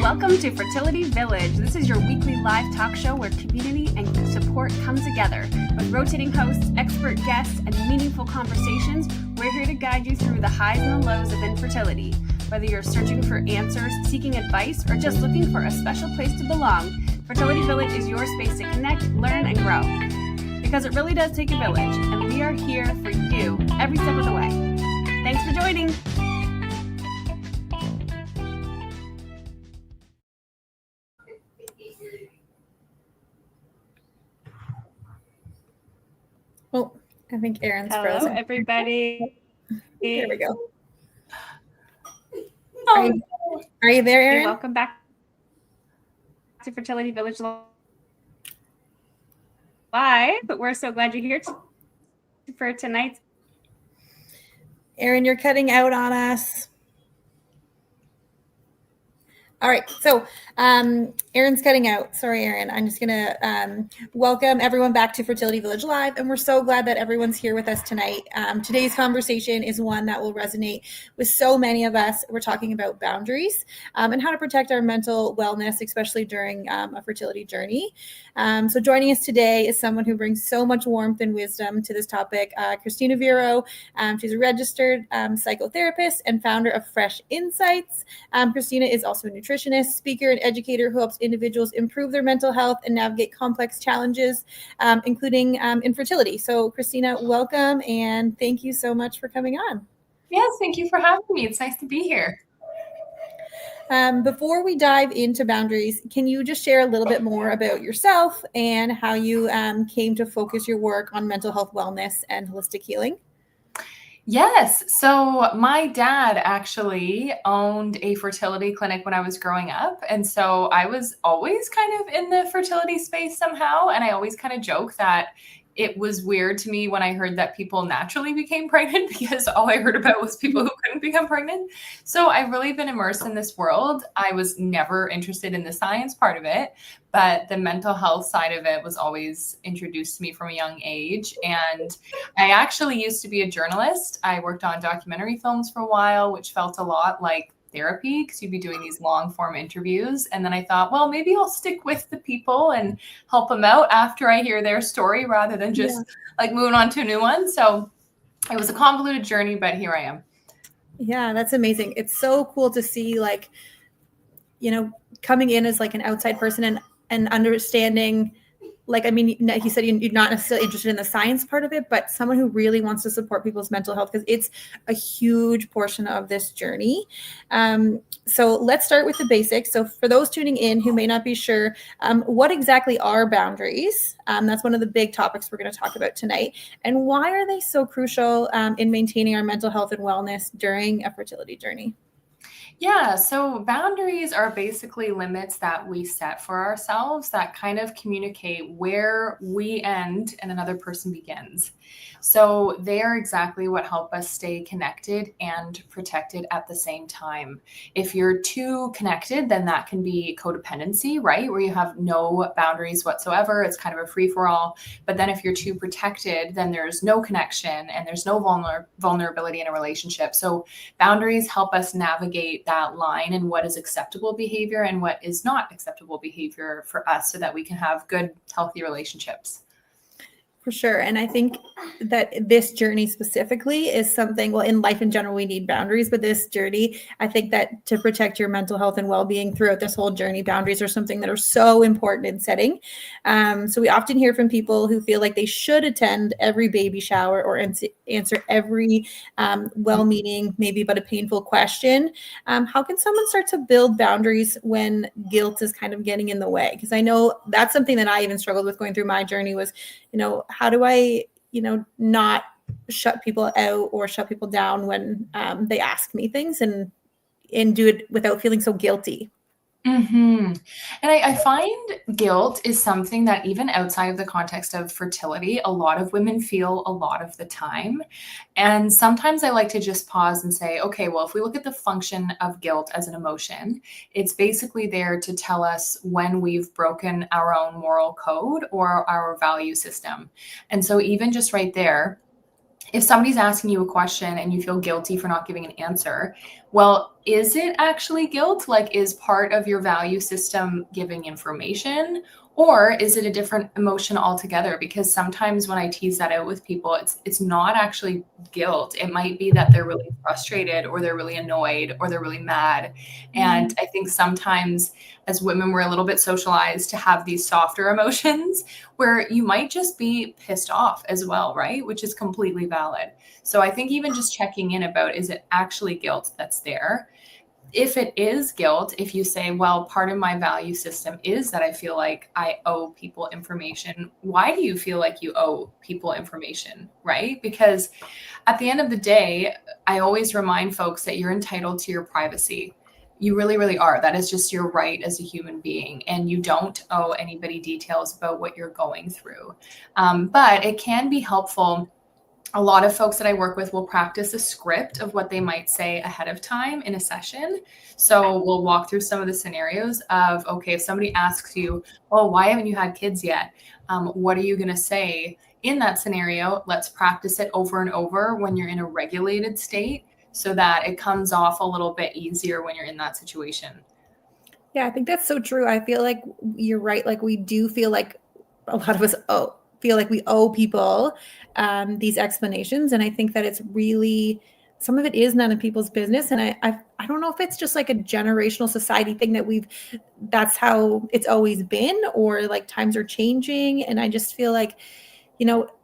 Welcome to Fertility Village. This is your weekly live talk show where community and support come together. With rotating hosts, expert guests, and meaningful conversations, we're here to guide you through the highs and the lows of infertility. Whether you're searching for answers, seeking advice, or just looking for a special place to belong, Fertility Village is your space to connect, learn, and grow. Because it really does take a village, and we are here for you every step of the way. Thanks for joining. Oh, I think Erin's Hello, frozen. everybody. There we go. Are you there, Erin? Welcome back to Fertility Village Live. But we're so glad you're here for tonight's. Erin, you're cutting out on us. All right, so Erin's cutting out. Sorry, Erin. I'm just going to welcome everyone back to Fertility Village Live, and we're so glad that everyone's here with us tonight. Today's conversation is one that will resonate with so many of us. We're talking about boundaries and how to protect our mental wellness, especially during a fertility journey. So joining us today is someone who brings so much warmth and wisdom to this topic, Kristina Virro. She's a registered psychotherapist and founder of Fresh Insights. Kristina is also a nutritionist, speaker, and educator who helps individuals improve their mental health and navigate complex challenges, including infertility. So Kristina, welcome, and thank you so much for coming on. Yes, thank you for having me. It's nice to be here. Before we dive into boundaries, can you just share a little bit more about yourself and how you came to focus your work on mental health, wellness, and holistic healing? Yes. So my dad actually owned a fertility clinic when I was growing up. And so I was always kind of in the fertility space somehow. And I always kind of joke that it was weird to me when I heard that people naturally became pregnant because all I heard about was people who couldn't become pregnant. So I've really been immersed in this world. I was never interested in the science part of it, but the mental health side of it was always introduced to me from a young age. And I actually used to be a journalist. I worked on documentary films for a while, which felt a lot like therapy because you'd be doing these long form interviews. And then I thought, well, maybe I'll stick with the people and help them out after I hear their story rather than just like moving on to a new one. So it was a convoluted journey, but here I am. Yeah, that's amazing. It's so cool to see, like, you know, coming in as like an outside person and understanding, like, I mean, he said you're not necessarily interested in the science part of it, but someone who really wants to support people's mental health because it's a huge portion of this journey. So let's start with the basics. So for those tuning in who may not be sure, what exactly are boundaries? That's one of the big topics we're going to talk about tonight. And why are they so crucial in maintaining our mental health and wellness during a fertility journey? Yeah, so boundaries are basically limits that we set for ourselves that kind of communicate where we end and another person begins. So they are exactly what help us stay connected and protected at the same time. If you're too connected, then that can be codependency, right? Where you have no boundaries whatsoever. It's kind of a free-for-all. But then if you're too protected, then there's no connection and there's no vulnerability in a relationship. So boundaries help us navigate that line and what is acceptable behavior and what is not acceptable behavior for us so that we can have good, healthy relationships. For sure. And I think that this journey specifically is something, well, in life in general, we need boundaries, but this journey, I think that to protect your mental health and well-being throughout this whole journey, boundaries are something that are so important in setting. So we often hear from people who feel like they should attend every baby shower or answer every well-meaning, maybe but a painful question. How can someone start to build boundaries when guilt is kind of getting in the way? Because I know that's something that I even struggled with going through my journey was, how do I, not shut people out or shut people down when they ask me things and do it without feeling so guilty? Mm-hmm. And I find guilt is something that even outside of the context of fertility, a lot of women feel a lot of the time. And sometimes I like to just pause and say, okay, well, if we look at the function of guilt as an emotion, it's basically there to tell us when we've broken our own moral code or our value system. And so even just right there, if somebody's asking you a question and you feel guilty for not giving an answer, well, is it actually guilt? Like, is part of your value system giving information? Or is it a different emotion altogether? Because sometimes when I tease that out with people, it's not actually guilt. It might be that they're really frustrated, or they're really annoyed, or they're really mad. And I think sometimes as women, we're a little bit socialized to have these softer emotions where you might just be pissed off as well, right? Which is completely valid. So I think even just checking in about, is it actually guilt that's there? If it is guilt, if you say, well, part of my value system is that I feel like I owe people information, why do you feel like you owe people information, right? Because at the end of the day, I always remind folks that you're entitled to your privacy. You really, really are. That is just your right as a human being. And you don't owe anybody details about what you're going through. But it can be helpful. A lot of folks that I work with will practice a script of what they might say ahead of time in a session. So we'll walk through some of the scenarios of, okay, if somebody asks you, oh, why haven't you had kids yet? What are you going to say in that scenario? Let's practice it over and over when you're in a regulated state so that it comes off a little bit easier when you're in that situation. Yeah, I think that's so true. I feel like you're right. Like we do feel like a lot of us feel like we owe people these explanations. And I think that it's really, some of it is none of people's business. And I don't know if it's just like a generational society thing that that's how it's always been, or like times are changing. And I just feel like,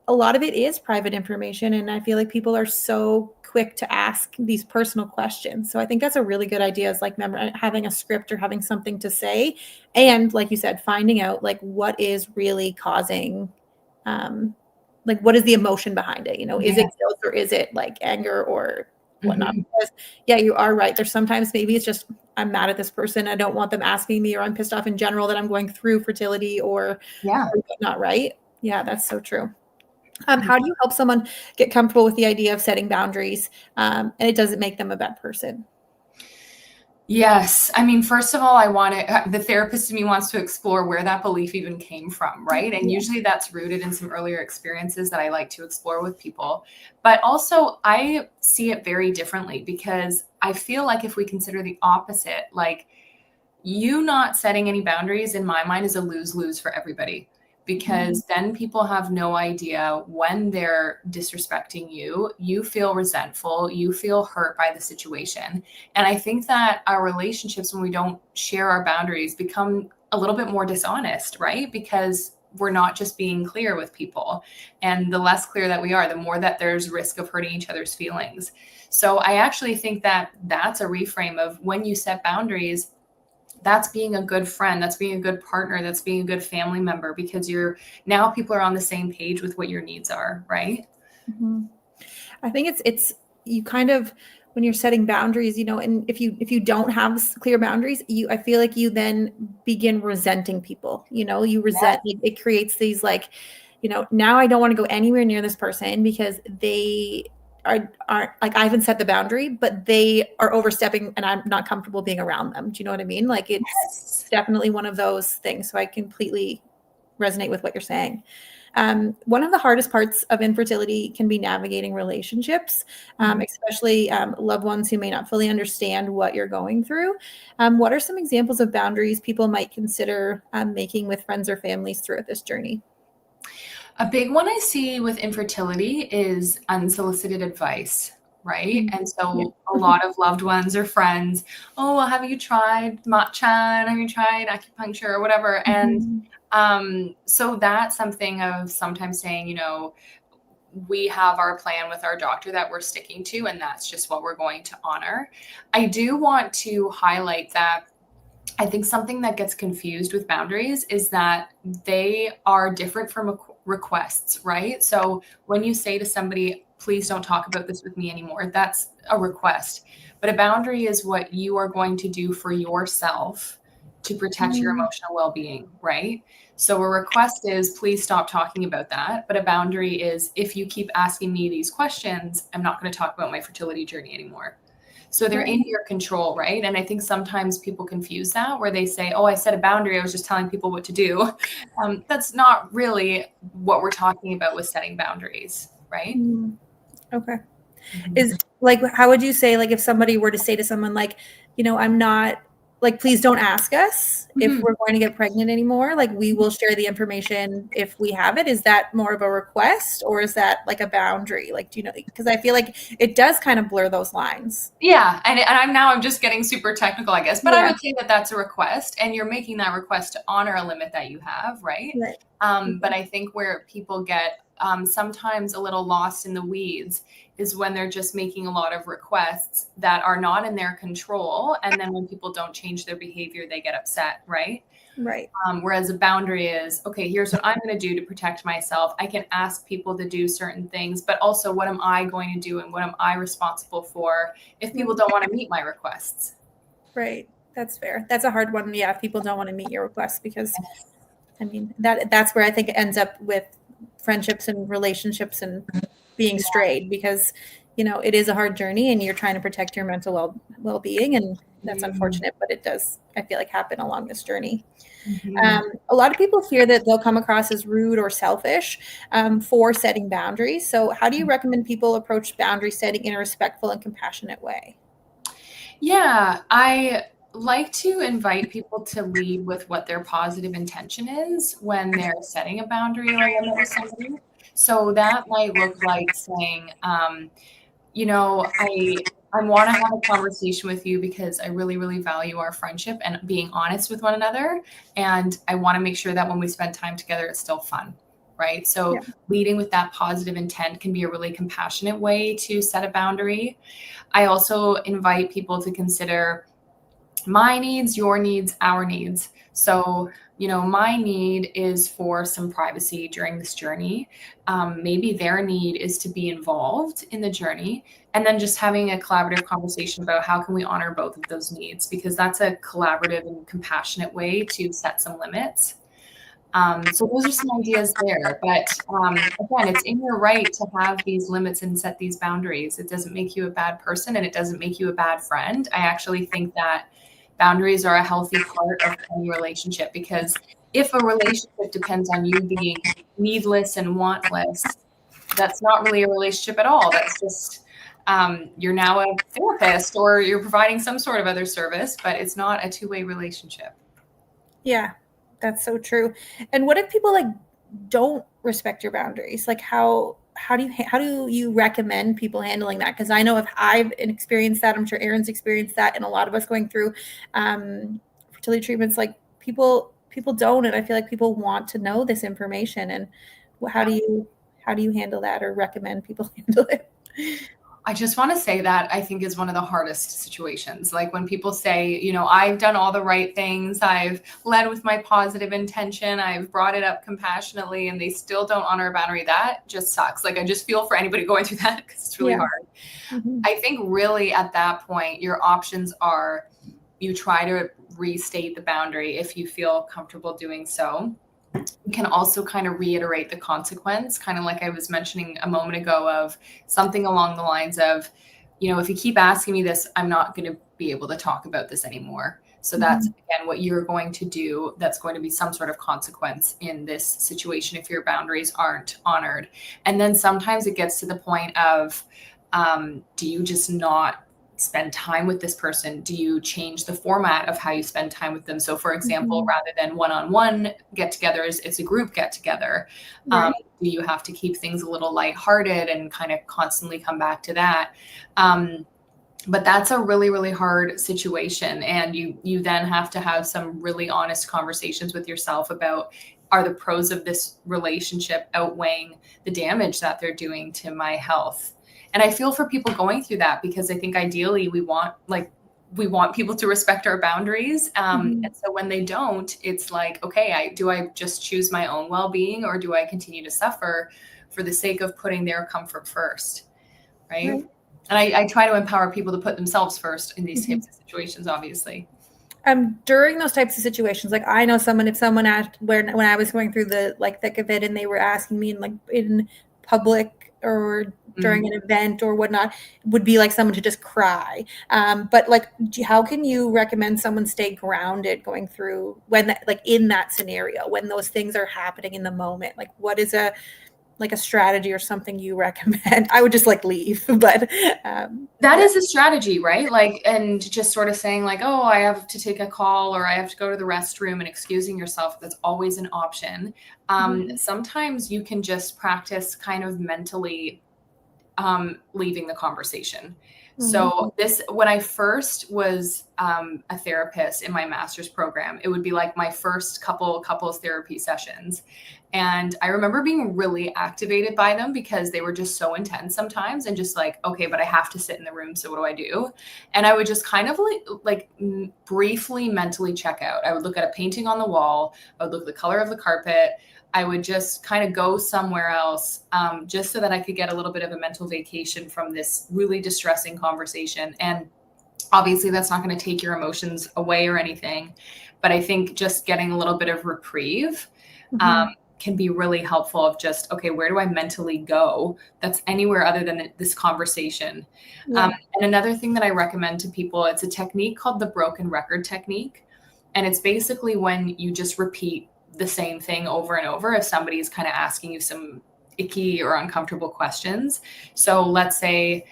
a lot of it is private information. And I feel like people are so quick to ask these personal questions. So I think that's a really good idea, is like having a script or having something to say. And like you said, finding out like what is really causing, like what is the emotion behind it? Is it guilt, or is it like anger or whatnot? Because yeah, you are right. There's sometimes maybe it's just, I'm mad at this person. I don't want them asking me, or I'm pissed off in general that I'm going through fertility or whatnot, right? Yeah, that's so true. How do you help someone get comfortable with the idea of setting boundaries, and it doesn't make them a bad person? Yes. I mean, first of all, the therapist in me wants to explore where that belief even came from, right? And usually that's rooted in some earlier experiences that I like to explore with people. But also, I see it very differently, because I feel like if we consider the opposite, like you not setting any boundaries in my mind is a lose-lose for everybody. Because then people have no idea when they're disrespecting you. You feel resentful. You feel hurt by the situation. And I think that our relationships, when we don't share our boundaries, become a little bit more dishonest, right? Because we're not just being clear with people. And the less clear that we are, the more that there's risk of hurting each other's feelings. So I actually think that that's a reframe of, when you set boundaries, that's being a good friend, that's being a good partner, that's being a good family member, because now people are on the same page with what your needs are, right? I think it's you kind of, when you're setting boundaries, and if you don't have clear boundaries, I feel like you then begin resenting people. You resent, it creates these like, now I don't want to go anywhere near this person because they aren't like, I haven't set the boundary, but they are overstepping and I'm not comfortable being around them. Do you know what I mean? Like it's definitely one of those things. So I completely resonate with what you're saying. One of the hardest parts of infertility can be navigating relationships, especially loved ones who may not fully understand what you're going through. What are some examples of boundaries people might consider making with friends or families throughout this journey? A big one I see with infertility is unsolicited advice, right? And so a lot of loved ones or friends, oh, well, have you tried matcha? Have you tried acupuncture or whatever? And so that's something of sometimes saying, we have our plan with our doctor that we're sticking to, and that's just what we're going to honor. I do want to highlight that I think something that gets confused with boundaries is that they are different from requests, right? So when you say to somebody, please don't talk about this with me anymore, that's a request. But a boundary is what you are going to do for yourself to protect your emotional well-being, right? So a request is, please stop talking about that. But a boundary is, if you keep asking me these questions, I'm not going to talk about my fertility journey anymore. So they're in your control, right? And I think sometimes people confuse that, where they say, oh, I set a boundary, I was just telling people what to do. That's not really what we're talking about with setting boundaries, right? Okay. Mhm. Is like, how would you say, like, if somebody were to say to someone like, I'm not, like, please don't ask us if Mhm. we're going to get pregnant anymore. Like, we will share the information if we have it. Is that more of a request, or is that like a boundary? Like, do you know, because I feel like it does kind of blur those lines. Yeah, and I'm just getting super technical, I guess, but I Yeah. would say that that's a request, and you're making that request to honor a limit that you have, right? Right. But I think where people get sometimes a little lost in the weeds is when they're just making a lot of requests that are not in their control, and then when people don't change their behavior, they get upset, right? Right. Whereas a boundary is, okay, here's what I'm going to do to protect myself. I can ask people to do certain things, but also what am I going to do and what am I responsible for if people don't want to meet my requests? Right. That's fair. That's a hard one. Yeah. If people don't want to meet your requests, because I mean, that's where I think it ends up with friendships and relationships and being strayed, because, it is a hard journey and you're trying to protect your mental well-being. And that's unfortunate, but it does, I feel like, happen along this journey. Mhm. A lot of people fear that they'll come across as rude or selfish for setting boundaries. So how do you recommend people approach boundary setting in a respectful and compassionate way? Yeah, I like to invite people to lead with what their positive intention is when they're setting a boundary or a limit with somebody. So that might look like saying, I want to have a conversation with you because I really, really value our friendship and being honest with one another. And I want to make sure that when we spend time together, it's still fun. Right. So Yeah. leading with that positive intent can be a really compassionate way to set a boundary. I also invite people to consider my needs, your needs, our needs. So, my need is for some privacy during this journey. Maybe their need is to be involved in the journey. And then just having a collaborative conversation about how can we honor both of those needs, because that's a collaborative and compassionate way to set some limits. So those are some ideas there. But again, it's in your right to have these limits and set these boundaries. It doesn't make you a bad person and it doesn't make you a bad friend. I actually think that boundaries are a healthy part of any relationship, because if a relationship depends on you being needless and wantless, that's not really a relationship at all. That's just you're now a therapist or you're providing some sort of other service, but it's not a two-way relationship. Yeah, that's so true. And what if people like don't respect your boundaries? Like, how do you recommend people handling that? Because I know if I've experienced that, I'm sure Erin's experienced that, and a lot of us going through fertility treatments, like people don't, and I feel like people want to know this information. And how do you handle that, or recommend people handle it? I just want to say that I think is one of the hardest situations. Like when people say, I've done all the right things, I've led with my positive intention, I've brought it up compassionately, and they still don't honor a boundary, that just sucks. Like I just feel for anybody going through that because it's really Yeah. hard. Mhm. I think really at that point, your options are you try to restate the boundary if you feel comfortable doing so. You can also kind of reiterate the consequence, kind of like I was mentioning a moment ago, of something along the lines of, if you keep asking me this, I'm not going to be able to talk about this anymore. So that's, again, what you're going to do. That's going to be some sort of consequence in this situation if your boundaries aren't honored. And then sometimes it gets to the point of, do you just not spend time with this person? Do you change the format of how you spend time with them? So for example, rather than one-on-one get-togethers, it's a group get-together. Right. Do you have to keep things a little lighthearted and kind of constantly come back to that? But that's a really, really hard situation. And you then have to have some really honest conversations with yourself about, are the pros of this relationship outweighing the damage that they're doing to my health? And I feel for people going through that, because I think ideally we want people to respect our boundaries. And so when they don't, it's like, okay, do I just choose my own well-being, or do I continue to suffer for the sake of putting their comfort first? Right. And I try to empower people to put themselves first in these types of situations, obviously. During those types of situations, like I know if someone asked when I was going through the thick of it, and they were asking me in public or during an event or whatnot, would be like someone to just cry. But how can you recommend someone stay grounded going through in that scenario, when those things are happening in the moment? Like, what is like a strategy or something you recommend? I would just like leave, but that is a strategy, right? Like, and just sort of saying like, oh, I have to take a call or I have to go to the restroom, and excusing yourself. That's always an option. Sometimes you can just practice kind of mentally leaving the conversation. So when I first was a therapist in my master's program, it would be like my first couples therapy sessions. And I remember being really activated by them because they were just so intense sometimes, and just like, okay, but I have to sit in the room. So what do I do? And I would just kind of like briefly mentally check out. I would look at a painting on the wall. I would look at the color of the carpet. I would just kind of go somewhere else, just so that I could get a little bit of a mental vacation from this really distressing conversation. And obviously that's not going to take your emotions away or anything, but I think just getting a little bit of reprieve can be really helpful, of just, okay, where do I mentally go that's anywhere other than this conversation? And another thing that I recommend to people, it's a technique called the broken record technique. And it's basically when you just repeat the same thing over and over if somebody's kind of asking you some icky or uncomfortable questions. So let's say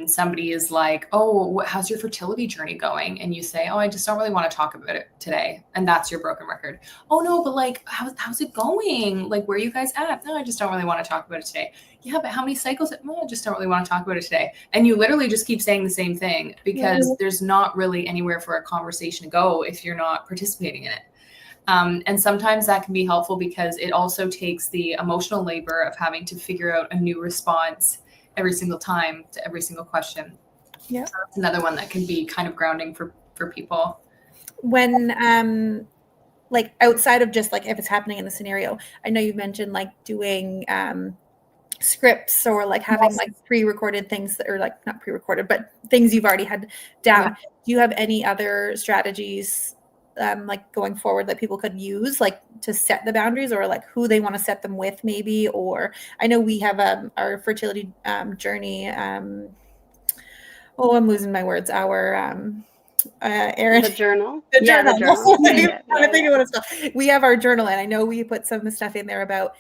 somebody is like, oh, how's your fertility journey going? And you say, oh, I just don't really want to talk about it today. And that's your broken record. Oh no, but like, how's it going? Like, where are you guys at? No, I just don't really want to talk about it today. Yeah, but how many cycles? No, I just don't really want to talk about it today. And you literally just keep saying the same thing, because there's not really anywhere for a conversation to go if you're not participating in it. And sometimes that can be helpful because it also takes the emotional labor of having to figure out a new response every single time to every single question. Yeah. So that's another one that can be kind of grounding for people. When, like outside of just like if it's happening in the scenario, I know you've mentioned like doing scripts or like having like pre-recorded things that are like not pre-recorded, but things you've already had down. Do you have any other strategies like going forward that people could use like to set the boundaries, or like who they want to set them with maybe? Or I know we have our fertility journey. I'm losing my words. Our Erin, the journal. The journal. Yeah. We have our journal, and I know we put some stuff in there about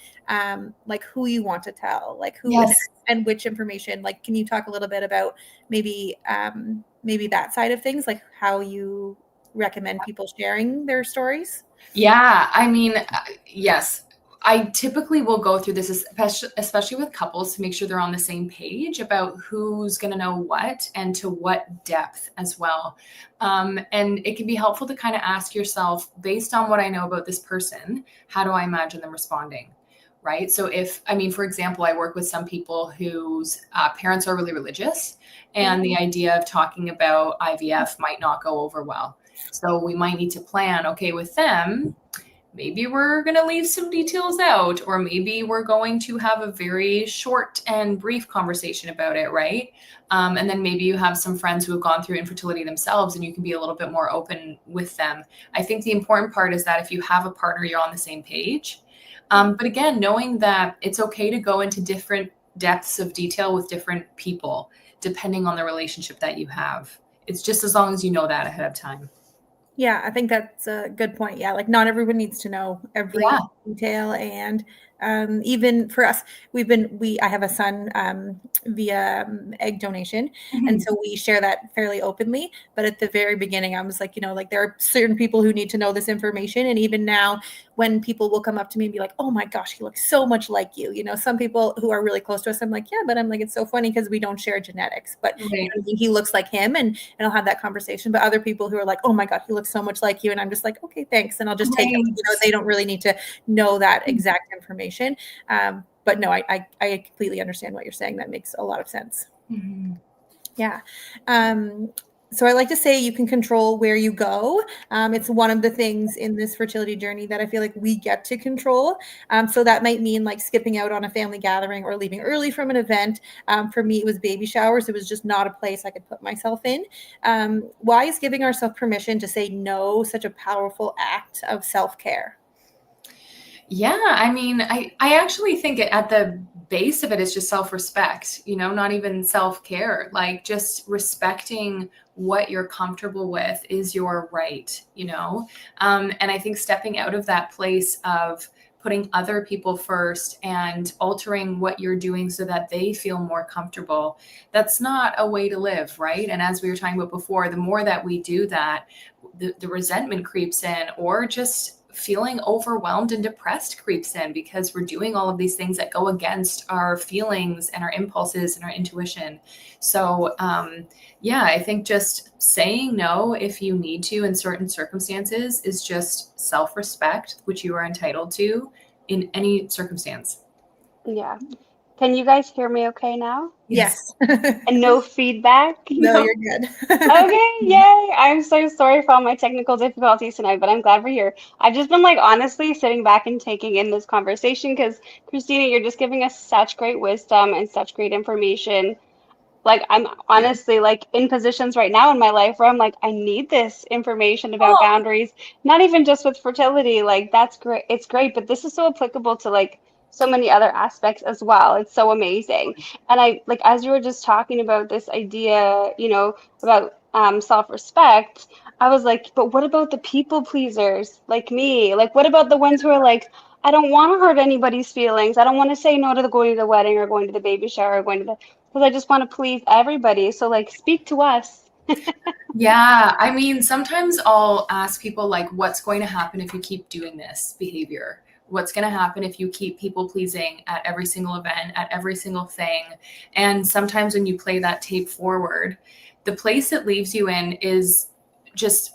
like who you want to tell, like who and which information. Like, can you talk a little bit about maybe that side of things, like how you recommend people sharing their stories? Yeah, I mean, yes. I typically will go through this, especially with couples, to make sure they're on the same page about who's going to know what and to what depth as well. And it can be helpful to kind of ask yourself, based on what I know about this person, how do I imagine them responding? Right. So for example, I work with some people whose parents are really religious, and the idea of talking about IVF might not go over well. So we might need to plan, okay, with them, maybe we're going to leave some details out, or maybe we're going to have a very short and brief conversation about it, right? And then maybe you have some friends who have gone through infertility themselves, and you can be a little bit more open with them. I think the important part is that if you have a partner, you're on the same page. But again, knowing that it's okay to go into different depths of detail with different people, depending on the relationship that you have. It's just as long as you know that ahead of time. Yeah, I think that's a good point. Yeah, like not everyone needs to know every detail, and even for us, I have a son via egg donation, and so we share that fairly openly. But at the very beginning, I was like, like there are certain people who need to know this information, and even now, when people will come up to me and be like, "Oh my gosh, he looks so much like you," some people who are really close to us, I'm like, "Yeah," but I'm like, it's so funny because we don't share genetics, but he looks like him, and I'll have that conversation. But other people who are like, "Oh my God, he looks so much like you," and I'm just like, "Okay, thanks," and I'll just take it. They don't really need to know that exact information. But no, I completely understand what you're saying. That makes a lot of sense. Yeah. So I like to say you can control where you go. It's one of the things in this fertility journey that I feel like we get to control. So that might mean like skipping out on a family gathering or leaving early from an event. For me, it was baby showers. It was just not a place I could put myself in. Why is giving ourselves permission to say no such a powerful act of self-care? Yeah, I mean, I actually think at the base of it is just self-respect, not even self-care, like just respecting what you're comfortable with is your right, and I think stepping out of that place of putting other people first and altering what you're doing so that they feel more comfortable, that's not a way to live, right? And as we were talking about before, the more that we do that, the resentment creeps in, or just feeling overwhelmed and depressed creeps in, because we're doing all of these things that go against our feelings and our impulses and our intuition. So yeah, I think just saying no if you need to in certain circumstances is just self-respect, which you are entitled to in any circumstance. Yeah. Can you guys hear me okay now? Yes. And no feedback? No, you're good. Okay, yay. I'm so sorry for all my technical difficulties tonight, but I'm glad we're here. I've just been like honestly sitting back and taking in this conversation because Kristina, you're just giving us such great wisdom and such great information. Like I'm Yeah. honestly like in positions right now in my life where I'm like, I need this information about Oh, boundaries, not even just with fertility. Like that's great. It's great, but this is so applicable to like so many other aspects as well. It's so amazing. And I like as you were just talking about this idea, about self-respect, I was like, but what about the people pleasers like me? Like what about the ones who are like, I don't want to hurt anybody's feelings. I don't want to say no to the going to the wedding or going to the baby shower or going to the because I just want to please everybody. So like speak to us. yeah. I mean, sometimes I'll ask people like, what's going to happen if you keep doing this behavior? What's going to happen if you keep people pleasing at every single event, at every single thing? And sometimes when you play that tape forward, the place it leaves you in is just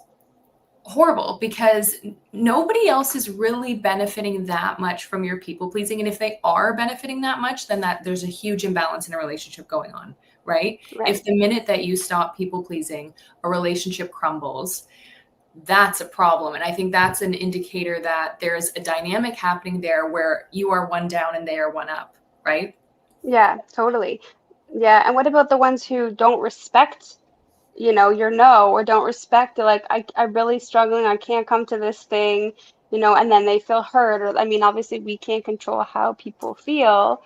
horrible, because nobody else is really benefiting that much from your people pleasing. And if they are benefiting that much, then there's a huge imbalance in a relationship going on, right? Right. If the minute that you stop people pleasing, a relationship crumbles, that's a problem. And I think that's an indicator that there's a dynamic happening there where you are one down and they are one up, right? Yeah, totally. Yeah. And what about the ones who don't respect, your no or don't respect it? Like, I'm really struggling. I can't come to this thing, and then they feel hurt. Or, I mean, obviously we can't control how people feel,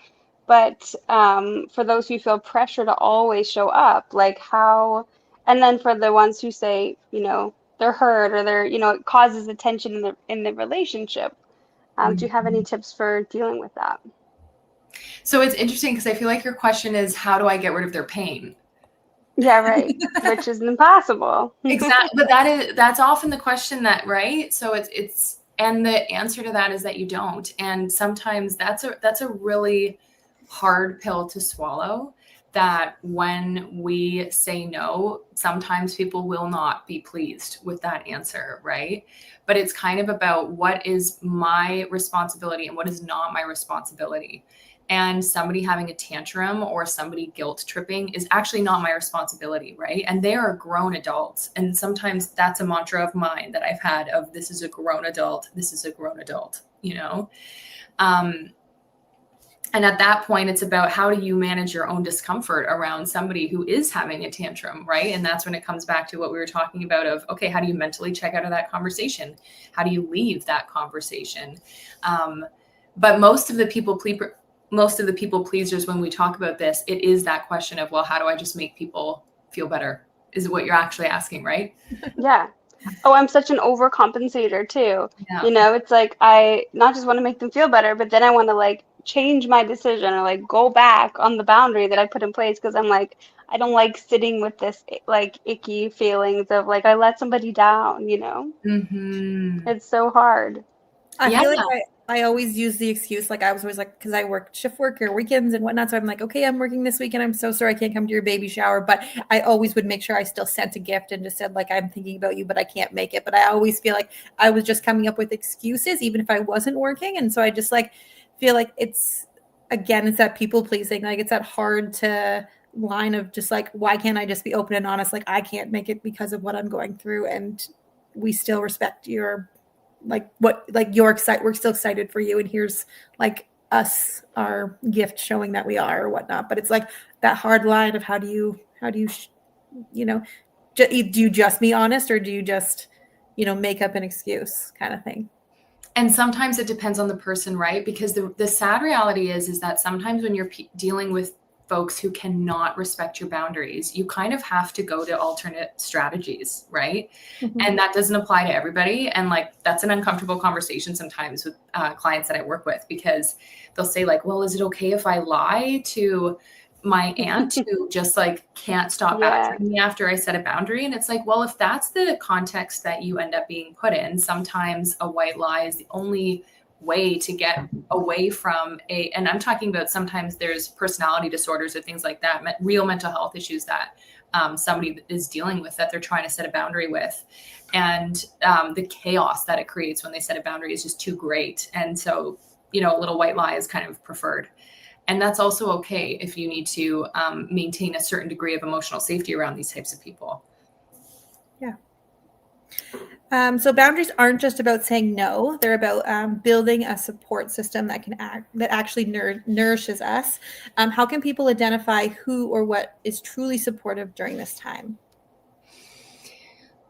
but for those who feel pressure to always show up, like how, and then for the ones who say, they're hurt or they're, it causes a tension in the relationship. Do you have any tips for dealing with that? So it's interesting because I feel like your question is, how do I get rid of their pain? Yeah, right. Which is impossible. Exactly. But that's often the question, that, right? So it's and the answer to that is that you don't. And sometimes that's a really hard pill to swallow, that when we say no, sometimes people will not be pleased with that answer, right? But it's kind of about what is my responsibility and what is not my responsibility. And somebody having a tantrum or somebody guilt tripping is actually not my responsibility, right? And they are grown adults. And sometimes that's a mantra of mine that I've had of, this is a grown adult, this is a grown adult, and at that point, it's about, how do you manage your own discomfort around somebody who is having a tantrum, right? And that's when it comes back to what we were talking about of, okay, how do you mentally check out of that conversation? How do you leave that conversation? But most of the people pleasers, when we talk about this, it is that question of, well, how do I just make people feel better? Is what you're actually asking, right? Yeah. Oh, I'm such an overcompensator too. Yeah. It's like I not just want to make them feel better, but then I want to like change my decision or like go back on the boundary that I put in place because I'm like, I don't like sitting with this like icky feelings of like I let somebody down. Mm-hmm. It's so hard. I Yeah. feel like I always use the excuse, like I was always like, because I work shift work or weekends and whatnot. So I'm like, okay, I'm working this weekend. I'm so sorry I can't come to your baby shower. But I always would make sure I still sent a gift and just said, like, I'm thinking about you, but I can't make it. But I always feel like I was just coming up with excuses, even if I wasn't working. And so I just like feel like it's that people pleasing. Like it's that hard to line of just like, why can't I just be open and honest? Like I can't make it because of what I'm going through. And we still respect your you're excited, we're still excited for you, and here's like us, our gift showing that we are or whatnot. But it's like that hard line of how do you do you just be honest, or do you just make up an excuse kind of thing? And sometimes it depends on the person, right? Because the sad reality is that sometimes when you're dealing with folks who cannot respect your boundaries, you kind of have to go to alternate strategies, right? Mm-hmm. And that doesn't apply to everybody. And like, that's an uncomfortable conversation sometimes with clients that I work with, because they'll say like, well, is it okay if I lie to my aunt who just like can't stop badgering me after I set a boundary? And it's like, well, if that's the context that you end up being put in, sometimes a white lie is the only way to get away from and I'm talking about sometimes there's personality disorders or things like that, real mental health issues that somebody is dealing with, that they're trying to set a boundary with. And the chaos that it creates when they set a boundary is just too great. And so, a little white lie is kind of preferred. And that's also okay if you need to maintain a certain degree of emotional safety around these types of people. Yeah. So boundaries aren't just about saying no; they're about building a support system that actually nourishes us. How can people identify who or what is truly supportive during this time?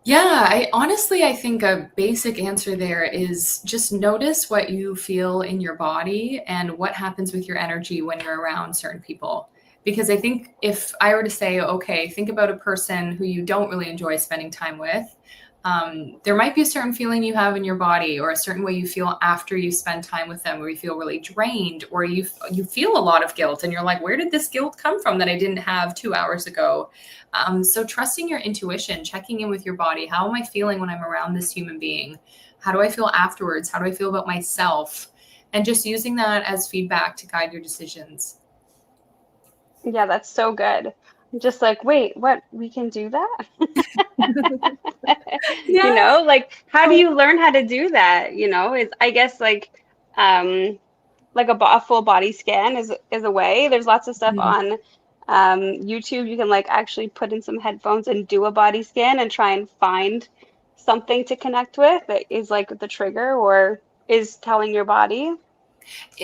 Yeah, I think a basic answer there is just notice what you feel in your body and what happens with your energy when you're around certain people. Because I think if I were to say, okay, think about a person who you don't really enjoy spending time with, there might be a certain feeling you have in your body, or a certain way you feel after you spend time with them, where you feel really drained, or you feel a lot of guilt and you're like, where did this guilt come from that I didn't have 2 hours ago? So trusting your intuition, checking in with your body. How am I feeling when I'm around this human being? How do I feel afterwards? How do I feel about myself? And just using that as feedback to guide your decisions. Yeah, that's so good. I'm just like, wait, what? We can do that? Yeah. Like, how do you learn how to do that? Is, I guess, like a full body scan is a way. There's lots of stuff on YouTube. You can like actually put in some headphones and do a body scan and try and find something to connect with that is like the trigger or is telling your body.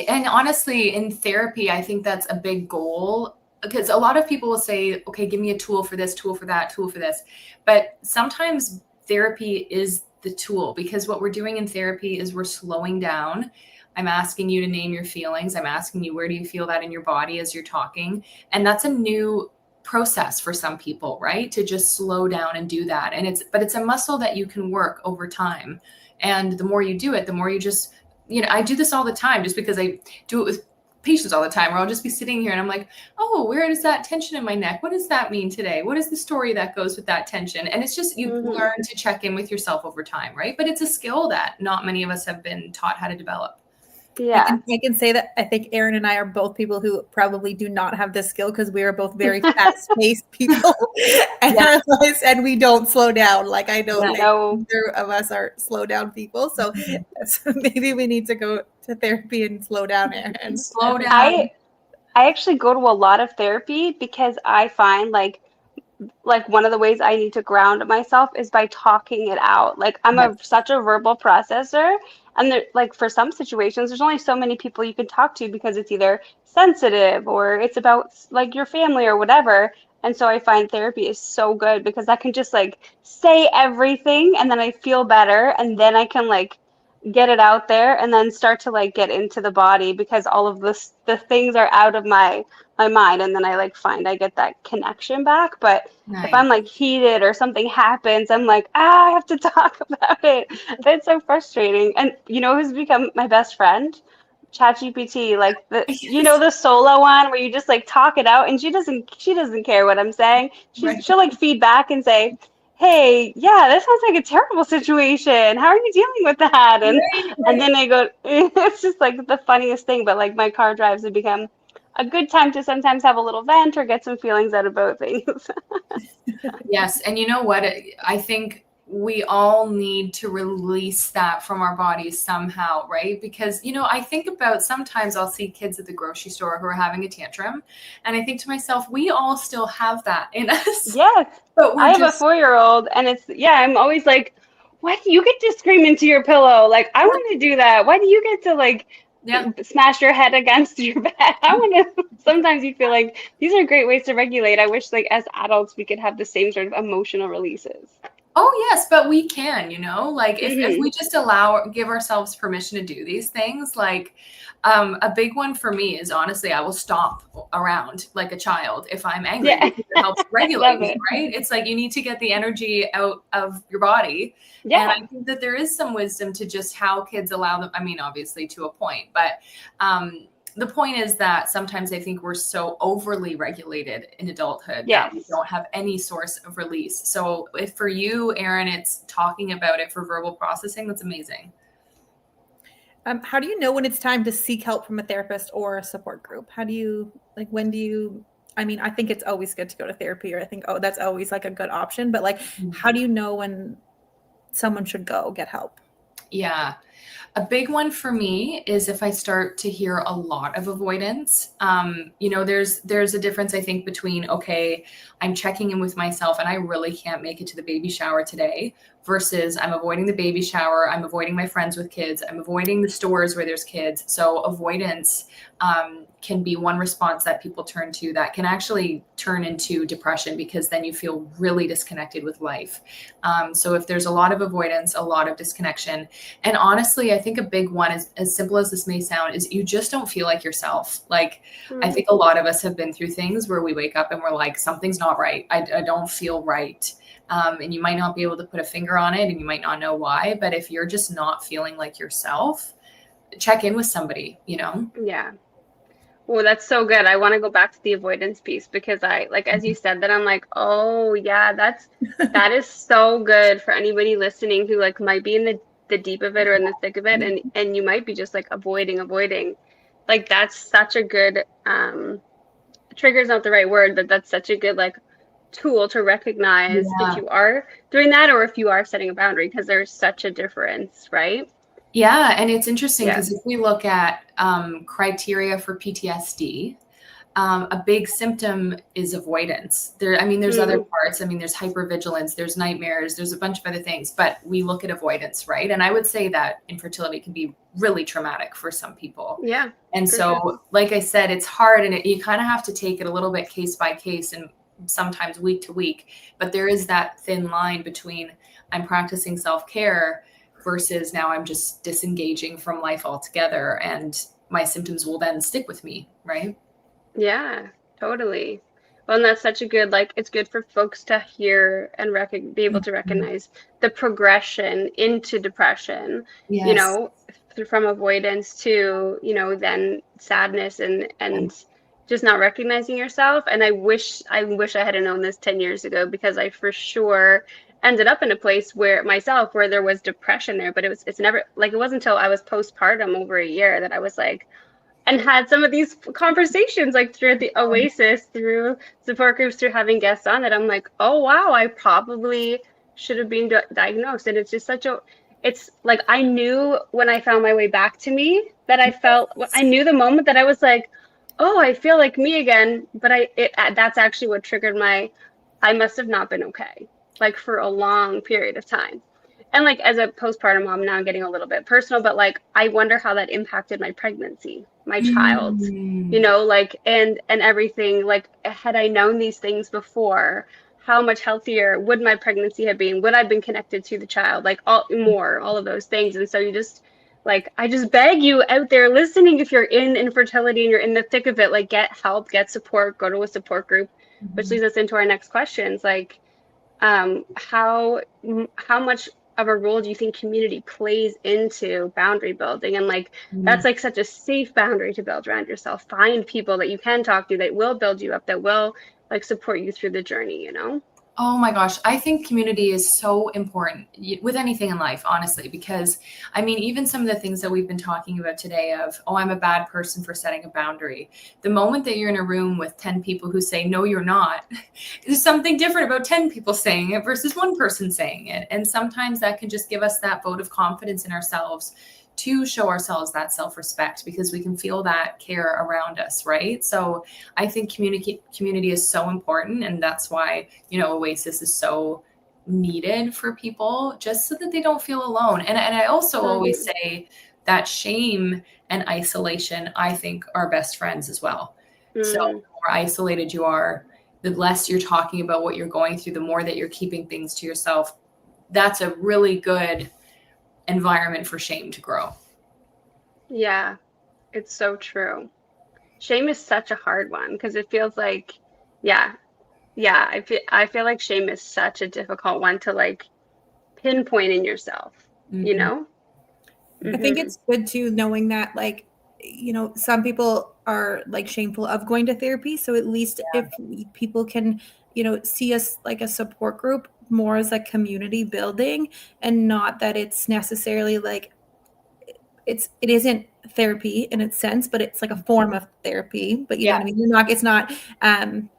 And honestly, in therapy, I think that's a big goal, because a lot of people will say, okay, give me a tool for this, tool for that, tool for this. But sometimes therapy is the tool, because what we're doing in therapy is we're slowing down. I'm asking you to name your feelings. I'm asking you, where do you feel that in your body as you're talking? And that's a new process for some people, right? To just slow down and do that. And it's a muscle that you can work over time. And the more you do it, the more you just, I do this all the time, just because I do it with patients all the time, where I'll just be sitting here and I'm like, oh, where is that tension in my neck? What does that mean today? What is the story that goes with that tension? And it's just, you learn to check in with yourself over time, right? But it's a skill that not many of us have been taught how to develop. Yeah. I can say that I think Erin and I are both people who probably do not have this skill, because we are both very fast-paced people and we don't slow down. Like, I know neither of us are slow down people. So maybe we need to go to therapy and slow down, Erin. Slow down. I actually go to a lot of therapy because I find like one of the ways I need to ground myself is by talking it out. Like, I'm such a verbal processor. And there, like, for some situations, there's only so many people you can talk to, because it's either sensitive or it's about like your family or whatever. And so I find therapy is so good, because I can just like say everything and then I feel better, and then I can like get it out there and then start to like get into the body, because all of the things are out of my mind, and then I like find I get that connection back. But if I'm like heated or something happens, I'm like, I have to talk about it. It's so frustrating. And who's become my best friend? ChatGPT, like the solo one where you just like talk it out, and she doesn't care what I'm saying. She'll like feedback and say, hey, yeah, that sounds like a terrible situation. How are you dealing with that? And then I go, it's just like the funniest thing. But like, my car drives have become a good time to sometimes have a little vent or get some feelings out about things. Yes. And you know what? I think we all need to release that from our bodies somehow, right? Because, I think about, sometimes I'll see kids at the grocery store who are having a tantrum, and I think to myself, we all still have that in us. Yes. But I have a 4-year-old, and I'm always like, why do you get to scream into your pillow? Like, I want to do that. Why do you get to like smash your head against your bed? I want to. Sometimes you feel like these are great ways to regulate. I wish like as adults we could have the same sort of emotional releases. Oh yes, but we can, like if Mhm. we just give ourselves permission to do these things, like a big one for me is honestly, I will stomp around like a child if I'm angry Yeah. because it helps I regulate love me, it. right? It's like you need to get the energy out of your body. And Yeah. I think that there is some wisdom to just how kids allow them. I mean, obviously to a point, but the point is that sometimes I think we're so overly regulated in adulthood that we Yes. don't have any source of release. So if for you, Erin, it's talking about it for verbal processing, that's amazing. How do you know when it's time to seek help from a therapist or a support group? When do you, I mean, I think it's always good to go to therapy, or I think, oh, that's always like a good option, but like, how do you know when someone should go get help? Yeah. A big one for me is if I start to hear a lot of avoidance. There's a difference, I think, between, okay, I'm checking in with myself and I really can't make it to the baby shower today, versus I'm avoiding the baby shower, I'm avoiding my friends with kids, I'm avoiding the stores where there's kids. So avoidance can be one response that people turn to that can actually turn into depression, because then you feel really disconnected with life. So if there's a lot of avoidance, a lot of disconnection, and honestly, I think a big one is, as simple as this may sound, is you just don't feel like yourself. Like, I think a lot of us have been through things where we wake up and we're like, something's not right. I don't feel right. And you might not be able to put a finger on it and you might not know why, but if you're just not feeling like yourself, check in with somebody, Yeah. Well, that's so good. I want to go back to the avoidance piece because as you said that, I'm like, oh yeah, that is so good for anybody listening who like might be in the deep of it or in the thick of it, and you might be just like avoiding. Like that's such a good trigger is not the right word, but that's such a good like tool to recognize if you are doing that or if you are setting a boundary, because there's such a difference, right? Yeah. And it's interesting Yeah. because if we look at criteria for PTSD, a big symptom is avoidance. There's other parts. There's hypervigilance, there's nightmares, there's a bunch of other things, but we look at avoidance, right? And I would say that infertility can be really traumatic for some people. Yeah. And so, sure. like I said, it's hard, and you kind of have to take it a little bit case by case and sometimes week to week. But there is that thin line between I'm practicing self-care versus now I'm just disengaging from life altogether, and my symptoms will then stick with me, right? Yeah, totally. Well, and that's such a good, like, it's good for folks to hear and be able to recognize the progression into depression, Yes. from avoidance to, then sadness and just not recognizing yourself. And I wish I had known this 10 years ago, because I for sure ended up in a place where there was depression there, but it's never like, it wasn't until I was postpartum over a year that I was like, and had some of these conversations like through the Oasis, through support groups, through having guests on, that I'm like, oh wow, I probably should have been diagnosed. And it's just it's like, I knew when I found my way back to me that I knew the moment that I was like, oh, I feel like me again. But that's actually what triggered I must have not been okay, like for a long period of time. And like as a postpartum mom, now I'm getting a little bit personal, but like I wonder how that impacted my pregnancy, my child, like and everything. Like, had I known these things before, how much healthier would my pregnancy have been? Would I have been connected to the child? Like all of those things. And so I just beg you out there listening, if you're in infertility and you're in the thick of it, like get help, get support, go to a support group, which leads us into our next questions. Like, how much of a role do you think community plays into boundary building? And like, that's like such a safe boundary to build around yourself. Find people that you can talk to that will build you up, that will like support you through the journey, Oh my gosh, I think community is so important with anything in life, honestly, because even some of the things that we've been talking about today of, oh, I'm a bad person for setting a boundary. The moment that you're in a room with 10 people who say, no, you're not, there's something different about 10 people saying it versus one person saying it. And sometimes that can just give us that vote of confidence in ourselves to show ourselves that self-respect, because we can feel that care around us, right? So I think community is so important, and that's why, Oasis is so needed for people, just so that they don't feel alone. And I also always say that shame and isolation, I think, are best friends as well. So the more isolated you are, the less you're talking about what you're going through, the more that you're keeping things to yourself, that's a really good environment for shame to grow. Yeah, it's so true. Shame is such a hard one because it feels like, yeah, yeah, I feel like shame is such a difficult one to like pinpoint in yourself, you Mm-hmm. know? I think Mm-hmm. it's good too, knowing that, like, some people are like shameful of going to therapy. So at least if people can, see us like a support group more as a community building, and not that it's necessarily like it isn't therapy in its sense, but it's like a form of therapy. But you know Yeah. what I mean? It's not,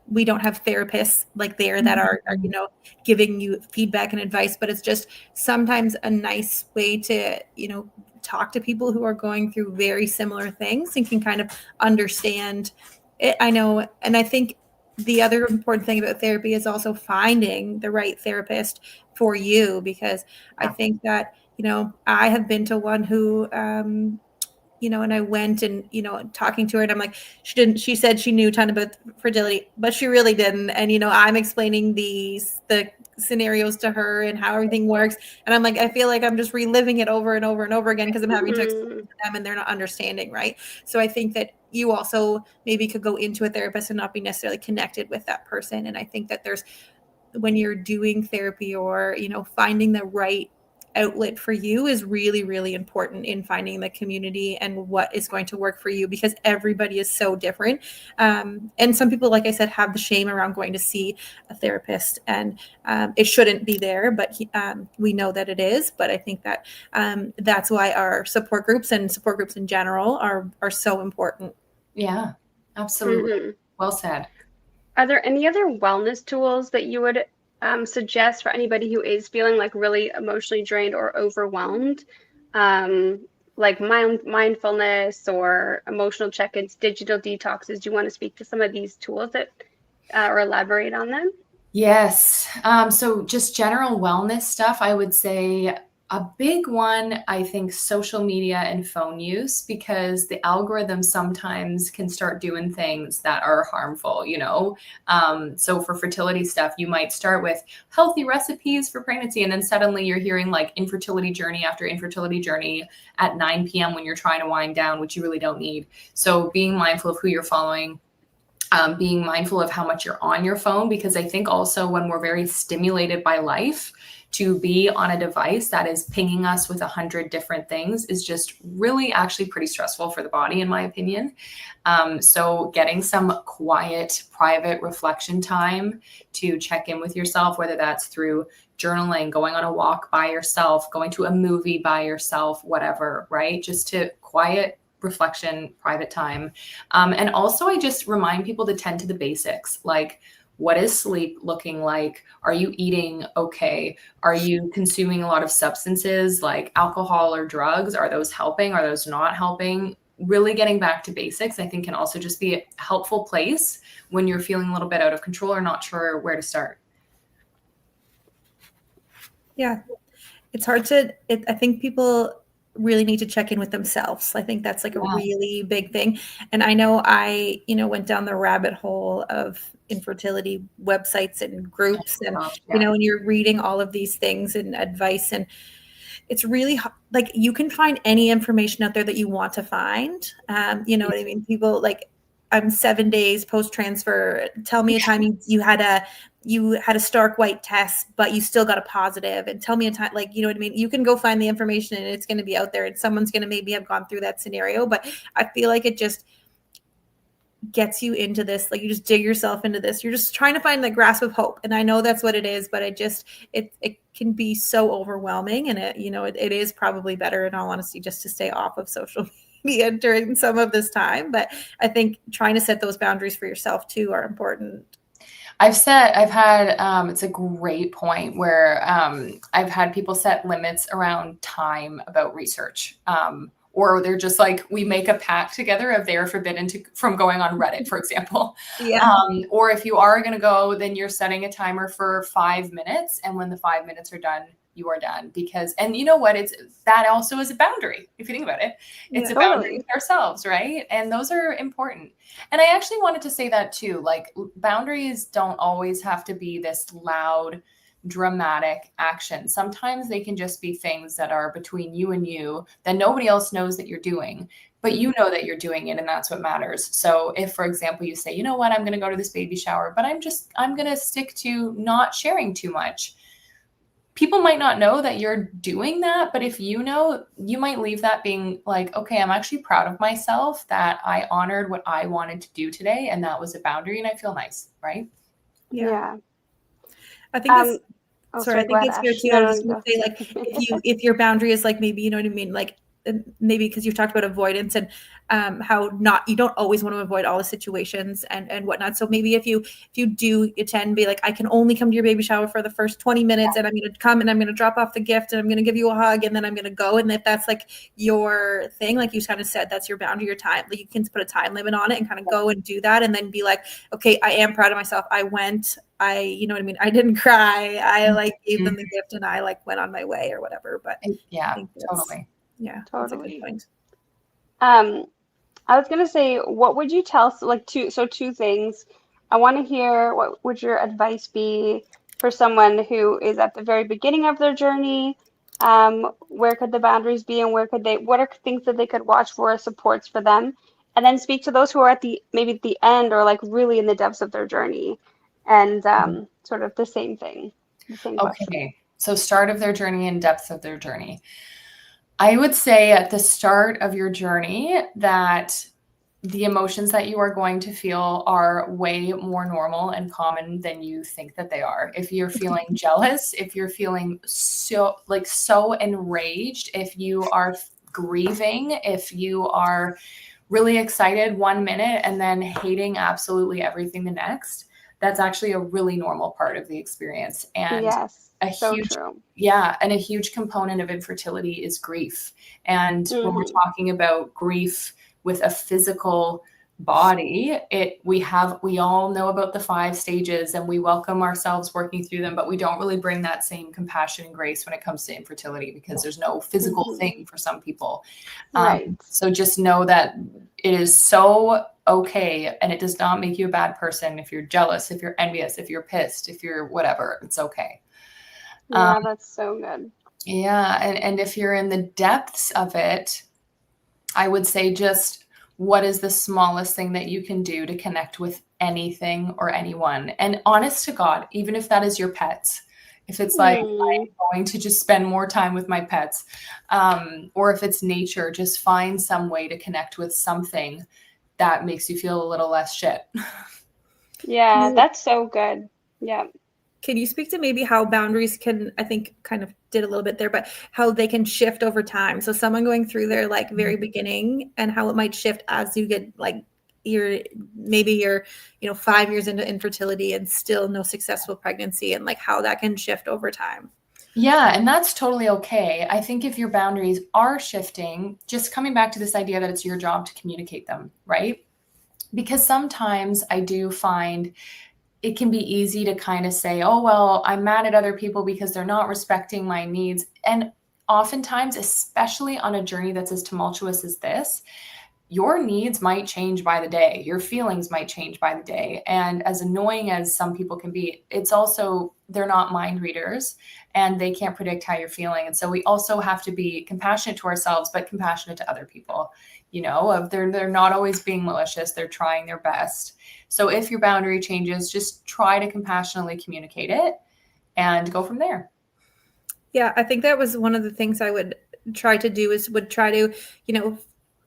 we don't have therapists like there that are, giving you feedback and advice, but it's just sometimes a nice way to, talk to people who are going through very similar things and can kind of understand it. I know. And I think the other important thing about therapy is also finding the right therapist for you, because I think that, I have been to one who, and I went and, talking to her, and I'm like, she said she knew a ton about fertility, but she really didn't. And, I'm explaining the scenarios to her and how everything works. And I'm like, I feel like I'm just reliving it over and over and over again, because I'm having to explain to them and they're not understanding. Right. So I think that you also maybe could go into a therapist and not be necessarily connected with that person. And I think that when you're doing therapy, or, finding the right outlet for you is really, really important in finding the community and what is going to work for you, because everybody is so different. And some people, like I said, have the shame around going to see a therapist, and it shouldn't be there, but we know that it is. But I think that that's why our support groups and support groups in general are so important. Yeah, absolutely. Mm-hmm. Well said. Are there any other wellness tools that you would suggest for anybody who is feeling like really emotionally drained or overwhelmed? Like mindfulness or emotional check-ins, digital detoxes. Do you want to speak to some of these tools that or elaborate on them? Yes. So just general wellness stuff, I would say a big one, I think social media and phone use, because the algorithm sometimes can start doing things that are harmful, So for fertility stuff, you might start with healthy recipes for pregnancy, and then suddenly you're hearing like infertility journey after infertility journey at 9 p.m. when you're trying to wind down, which you really don't need. So being mindful of who you're following. Being mindful of how much you're on your phone, because I think also when we're very stimulated by life, to be on a device that is pinging us with 100 different things is just really actually pretty stressful for the body, in my opinion. So getting some quiet, private reflection time to check in with yourself, whether that's through journaling, going on a walk by yourself, going to a movie by yourself, whatever, right? Just to quiet reflection, private time. And also I just remind people to tend to the basics, like what is sleep looking like? Are you eating okay? Are you consuming a lot of substances like alcohol or drugs? Are those helping? Are those not helping? Really getting back to basics, I think, can also just be a helpful place when you're feeling a little bit out of control or not sure where to start. Yeah. It's hard I think people really need to check in with themselves. I think that's like a really big thing. And I know I, went down the rabbit hole of infertility websites and groups, and, and you're reading all of these things and advice, and it's really like you can find any information out there that you want to find. You know what I mean? People like, I'm 7 days post-transfer. Tell me a time you had a stark white test, but you still got a positive, and tell me a time, like, you know what I mean? You can go find the information and it's going to be out there, and someone's going to maybe have gone through that scenario. But I feel like it just gets you into this, like you just dig yourself into this. You're just trying to find the grasp of hope. And I know that's what it is, but it can be so overwhelming. And it is probably better, in all honesty, just to stay off of social media during some of this time. But I think trying to set those boundaries for yourself too are important. I've had, it's a great point where I've had people set limits around time about research. Or they're just like, we make a pact together of they're forbidden from going on Reddit, for example. Yeah. Or if you are going to go, then you're setting a timer for 5 minutes. And when the 5 minutes are done, you are done. And you know what? That also is a boundary. If you think about it, it's a boundary with ourselves, right? And those are important. And I actually wanted to say that too, like boundaries don't always have to be this loud dramatic action. Sometimes they can just be things that are between you and you that nobody else knows that you're doing, but you know that you're doing it, and that's what matters. So if, for example, you say, you know what, I'm going to go to this baby shower, but I'm going to stick to not sharing too much. People might not know that you're doing that, but if you know, you might leave that being like, okay, I'm actually proud of myself that I honored what I wanted to do today, and that was a boundary, and I feel nice, right? Yeah. I think that's sorry, I think it's fair too. I was just gonna say, like, go. if your boundary is like, maybe, you know what I mean, like maybe because you've talked about avoidance and how you don't always want to avoid all the situations and whatnot. So maybe if you do attend, be like, I can only come to your baby shower for the first 20 minutes, and I'm going to come and I'm going to drop off the gift and I'm going to give you a hug and then I'm going to go. And if that's like your thing, like you kind of said, that's your boundary, your time, like you can put a time limit on it and kind of go and do that, and then be like, okay, I am proud of myself. I went. You know what I mean? I didn't cry. I like gave them the gift and I like went on my way or whatever. But yeah, totally. Yeah, totally. That's a good point. I was gonna say, what would you tell, like, two things. I want to hear, what would your advice be for someone who is at the very beginning of their journey? Where could the boundaries be, and what are things that they could watch for as supports for them? And then speak to those who are maybe at the end, or like really in the depths of their journey, and sort of the same thing, the same question. Okay, so start of their journey and depth of their journey. I would say at the start of your journey that the emotions that you are going to feel are way more normal and common than you think that they are. If you're feeling jealous, if you're feeling so enraged, if you are grieving, if you are really excited 1 minute and then hating absolutely everything the next, that's actually a really normal part of the experience. And yes, true. Yeah. And a huge component of infertility is grief. And when we're talking about grief with a physical body, we all know about the 5 stages and we welcome ourselves working through them, but we don't really bring that same compassion and grace when it comes to infertility because there's no physical thing for some people. Right. So just know that it is so okay, and it does not make you a bad person if you're jealous, if you're envious, if you're pissed, if you're whatever, it's okay. Yeah, that's so good. Yeah. And if you're in the depths of it, I would say just what is the smallest thing that you can do to connect with anything or anyone? And honest to God, even if that is your pets, if it's like, I'm going to just spend more time with my pets, or if it's nature, just find some way to connect with something that makes you feel a little less shit. Yeah, that's so good. Yeah. Can you speak to maybe how boundaries can, I think kind of did a little bit there, but how they can shift over time? So someone going through their like very beginning and how it might shift as you get like you're 5 years into infertility and still no successful pregnancy, and like how that can shift over time. Yeah, and that's totally okay. I think if your boundaries are shifting, just coming back to this idea that it's your job to communicate them, right? Because sometimes I do find it can be easy to kind of say, oh, well, I'm mad at other people because they're not respecting my needs. And oftentimes, especially on a journey that's as tumultuous as this, your needs might change by the day. Your feelings might change by the day. And as annoying as some people can be, it's also, they're not mind readers and they can't predict how you're feeling. And so we also have to be compassionate to ourselves, but compassionate to other people. They're not always being malicious. They're trying their best. So if your boundary changes, just try to compassionately communicate it and go from there. Yeah, I think that was one of the things I would try to do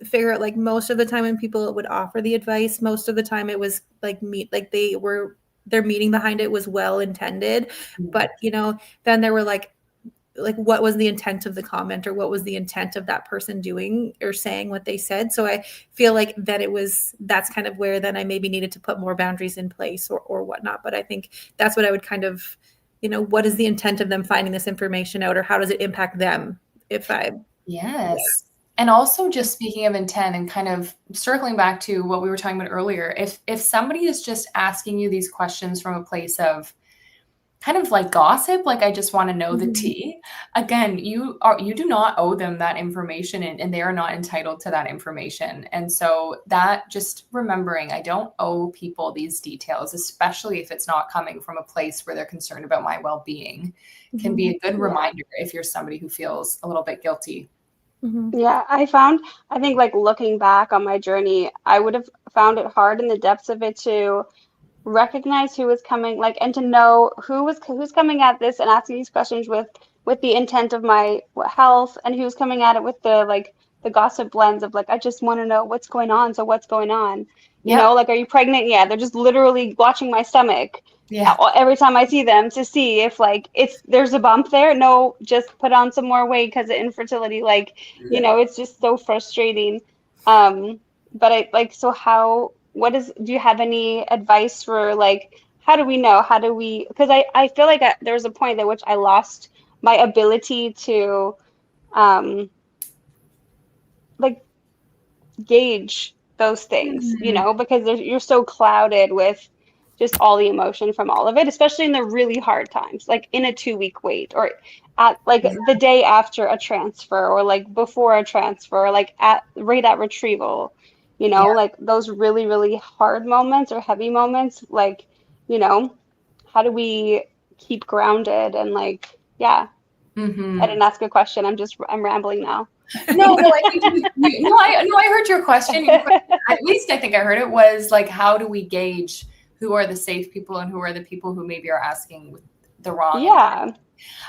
figure out, like, most of the time when people would offer the advice, most of the time it was like their meaning behind it was well intended. But, then there were like what was the intent of the comment, or what was the intent of that person doing or saying what they said. So I feel like that's kind of where then I maybe needed to put more boundaries in place or whatnot. But I think that's what I would kind of, what is the intent of them finding this information out, or how does it impact them? Yes. Yeah. And also, just speaking of intent and kind of circling back to what we were talking about earlier, if somebody is just asking you these questions from a place of kind of like gossip, like I just want to know the Mhm. tea. Again, you do not owe them that information, and they are not entitled to that information. And so that, just remembering, I don't owe people these details, especially if it's not coming from a place where they're concerned about my well-being, can be a good reminder if you're somebody who feels a little bit guilty. Mhm. Yeah, I think like looking back on my journey, I would have found it hard in the depths of it to recognize who was coming, like, and to know who's coming at this and asking these questions with the intent of my health, and who's coming at it with the gossip lens of like, I just want to know what's going on. So what's going on? You Yep. know, like, are you pregnant? Yeah, they're just literally watching my stomach Yeah. every time I see them to see if like there's a bump there. No, just put on some more weight because of infertility. Like, you know, it's just so frustrating. But I like, so how, do you have any advice for like, how do we know? How do we, because I feel like there was a point at which I lost my ability to um, like gauge those things, you Mm. know, because you're so clouded with just all the emotion from all of it, especially in the really hard times, like in a 2 week wait, or at like the day after a transfer, or like before a transfer, or like right at retrieval, you know, Yeah. like those really, really hard moments or heavy moments, like, you know, how do we keep grounded and like, yeah, I Hmm. didn't ask a question. I'm rambling now. No, I think no, I heard your question. Your question, at least I think I heard it, was like, how do we gauge who are the safe people and who are the people who maybe are asking with the wrong intent? Yeah.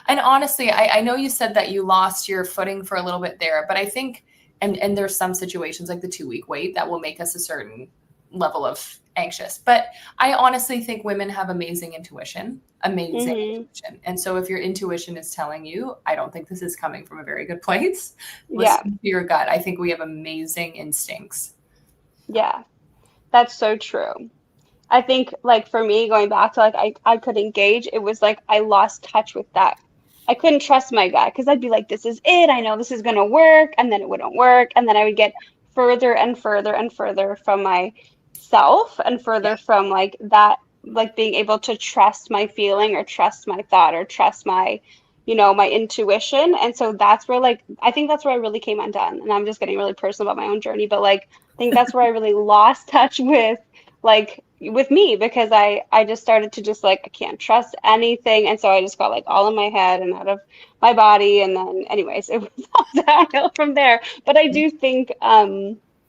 And honestly, I know you said that you lost your footing for a little bit there, but I think, and there's some situations like the 2 week wait that will make us a certain level of anxious. But I honestly think women have amazing intuition, amazing Hmm. intuition. And so if your intuition is telling you, I don't think this is coming from a very good place, Yeah. listen to your gut. I think we have amazing instincts. Yeah. That's so true. I think like for me, going back to like I could engage, it was like I lost touch with that. I couldn't trust my gut because I'd be like, this is it. I know this is gonna work, and then it wouldn't work, and then I would get further and further and further from myself, and Yeah. further from like that, like being able to trust my feeling, or trust my thought, or trust my, you know, my intuition. And so that's where like I think that's where I really came undone. And I'm just getting really personal about my own journey, but like I think that's where I really lost touch with like with me, because I just started to just like, I can't trust anything, and so I just got like all in my head and out of my body, and then anyways it was all downhill from there. But I do think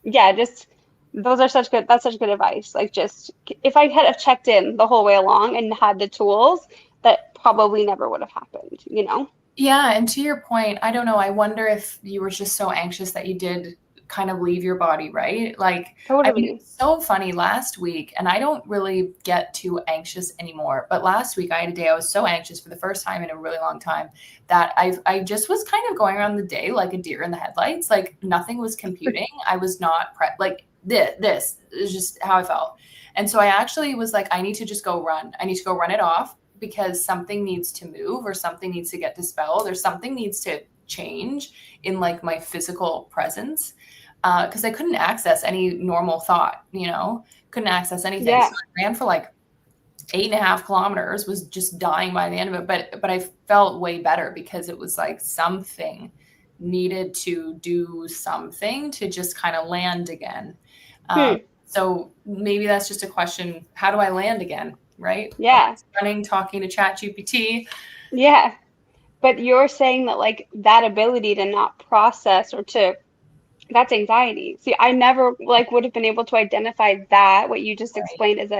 yeah, just those are that's such good advice. Like, just if I had have checked in the whole way along and had the tools, that probably never would have happened, you know. Yeah, and to your point, I don't know, I wonder if you were just so anxious that you did kind of leave your body, right? Like, I mean, Totally. it's so funny last week, and I don't really get too anxious anymore, but last week I had a day I was so anxious for the first time in a really long time that I just was kind of going around the day like a deer in the headlights, like nothing was computing. I was not like this is just how I felt. And so I actually was like, I need to just go run. I need to go run it off, because something needs to move, or something needs to get dispelled, or something needs to change in like my physical presence, because I couldn't access any normal thought, couldn't access anything. So Yeah. I ran for like 8.5 kilometers, was just dying by the end of it, but I felt way better, because it was like something needed to do something to just kind of land again. Hmm. So maybe that's just a question: how do I land again? Right? Yeah. Running, talking to ChatGPT. Yeah. But you're saying that like that ability to not process, or to, that's anxiety. See, I never like would have been able to identify that, what you just Right. explained,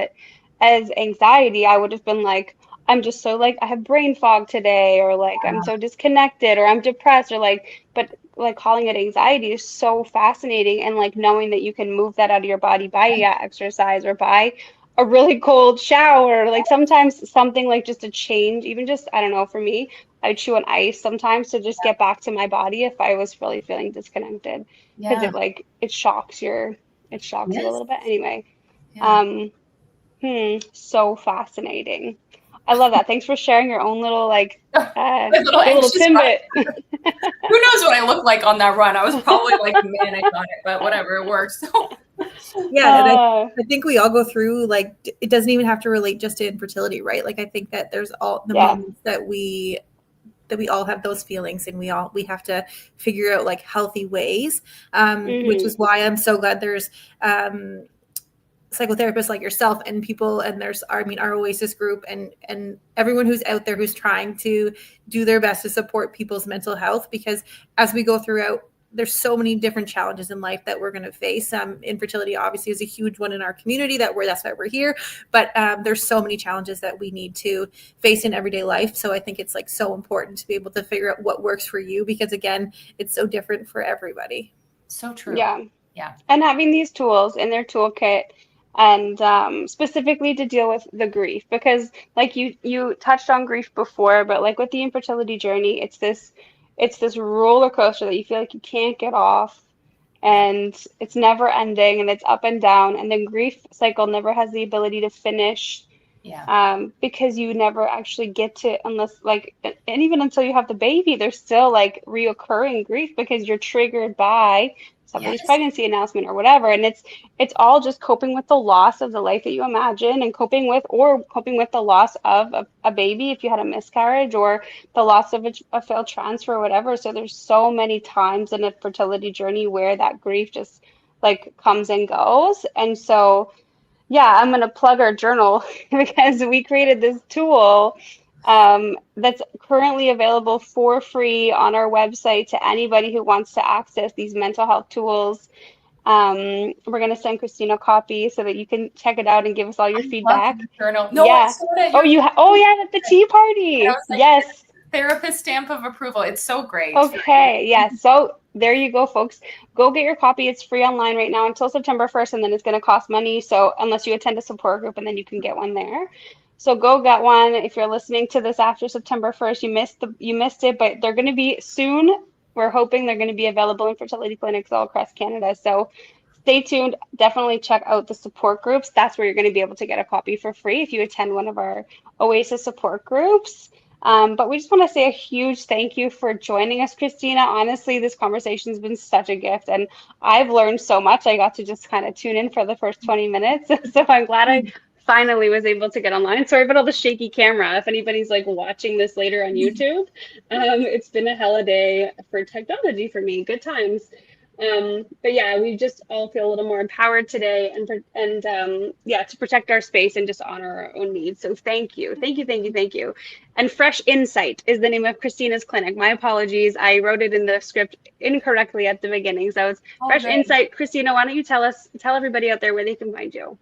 as anxiety. I would have been like, I'm just so like, I have brain fog today, or like I'm so disconnected, or I'm depressed, or like, but like calling it anxiety is so fascinating. And like knowing that you can move that out of your body by exercise, or by a really cold shower, like sometimes something like just a change, even just, I don't know, for me, I chew on ice sometimes to just get back to my body if I was really feeling disconnected, because Yeah. it shocks you a Yes. little bit anyway. Yeah. um so fascinating. I love that. Thanks for sharing your own little little little anxious tidbit. Who knows what I look like on that run? I was probably like manic on it, but whatever, it works. Yeah, and I think we all go through, like, it doesn't even have to relate just to infertility, right? Like, I think that there's all the moments that we all have those feelings, and we have to figure out like healthy ways, which is why I'm so glad there's psychotherapists like yourself and people, and there's our Oasis group and everyone who's out there who's trying to do their best to support people's mental health, because as we go throughout, there's so many different challenges in life that we're going to face. Infertility obviously is a huge one in our community, that's why we're here, but there's so many challenges that we need to face in everyday life. So I think it's like so important to be able to figure out what works for you, because again, it's so different for everybody. So true. Yeah. Yeah. And having these tools in their toolkit, and specifically to deal with the grief, because like you touched on grief before, but like with the infertility journey, it's this roller coaster that you feel like you can't get off, and it's never ending, and it's up and down, and the grief cycle never has the ability to finish. Because you never actually get to, unless like, and even until you have the baby, there's still like reoccurring grief because you're triggered by somebody's pregnancy announcement or whatever. And it's all just coping with the loss of the life that you imagine, and coping with the loss of a baby if you had a miscarriage, or the loss of a failed transfer or whatever. So there's so many times in a fertility journey where that grief just like comes and goes. And so yeah, I'm going to plug our journal because we created this tool that's currently available for free on our website to anybody who wants to access these mental health tools. We're going to send Kristina a copy so that you can check it out and give us all your feedback. Journal. No, yeah. At the tea party. Like, yes. Therapist stamp of approval. It's so great. Okay. Yeah. So there you go, folks. Go get your copy. It's free online right now until September 1st, and then it's going to cost money. So unless you attend a support group, and then you can get one there. So go get one. If you're listening to this after September 1st, you missed it, but they're going to be soon. We're hoping they're going to be available in fertility clinics all across Canada. So stay tuned. Definitely check out the support groups. That's where you're going to be able to get a copy for free if you attend one of our Oasis support groups. But we just want to say a huge thank you for joining us, Kristina. Honestly, this conversation has been such a gift, and I've learned so much. I got to just kind of tune in for the first 20 minutes. So I'm glad I finally was able to get online. Sorry about all the shaky camera. If anybody's like watching this later on YouTube, it's been a hella day for technology for me. Good times. But yeah, we just all feel a little more empowered today, and to protect our space and just honor our own needs. So thank you. And Fresh Insight is the name of Kristina's clinic. My apologies. I wrote it in the script incorrectly at the beginning. So it's Fresh Insight. Kristina, why don't you tell everybody out there where they can find you?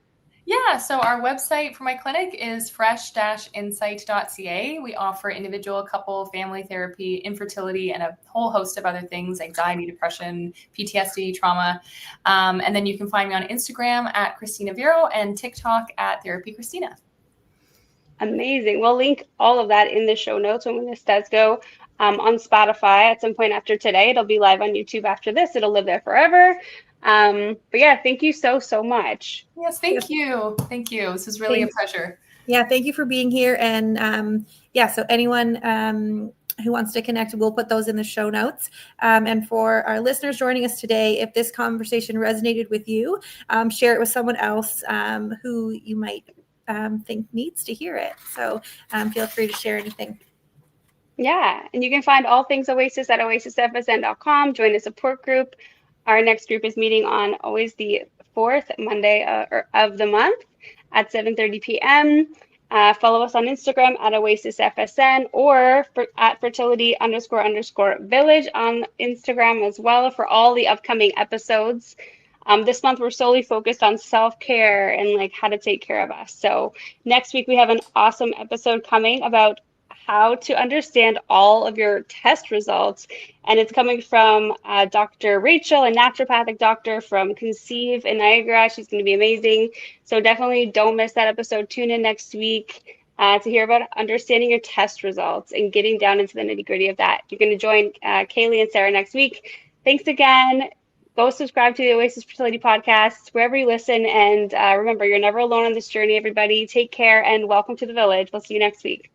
Yeah, so our website for my clinic is fresh-insight.ca. We offer individual, couple, family therapy, infertility, and a whole host of other things: anxiety, depression, PTSD, trauma. And then you can find me on Instagram at Kristina Virro and TikTok at Therapy Kristina. Amazing. We'll link all of that in the show notes when this does go on Spotify at some point after today. It'll be live on YouTube after this. It'll live there forever. But yeah, thank you so much. Yes, thank you. Thank you. This is really a pleasure. Yeah, thank you for being here. And so anyone who wants to connect, we'll put those in the show notes. And for our listeners joining us today, if this conversation resonated with you, share it with someone else who you might think needs to hear it. So feel free to share anything. Yeah, and you can find all things Oasis at oasisfsn.com. Join the support group. Our next group is meeting on always the fourth Monday of the month at 7:30 p.m. Follow us on Instagram at oasisfsn or at fertility__village on Instagram as well for all the upcoming episodes. This month, we're solely focused on self-care and like how to take care of us. So next week, we have an awesome episode coming about how to understand all of your test results. And it's coming from Dr. Rachel, a naturopathic doctor from Conceive in Niagara. She's going to be amazing. So definitely don't miss that episode. Tune in next week to hear about understanding your test results and getting down into the nitty-gritty of that. You're going to join Kaylee and Sarah next week. Thanks again. go subscribe to the Oasis Fertility Podcast, wherever you listen. And remember, you're never alone on this journey, everybody. Take care and welcome to the village. We'll see you next week.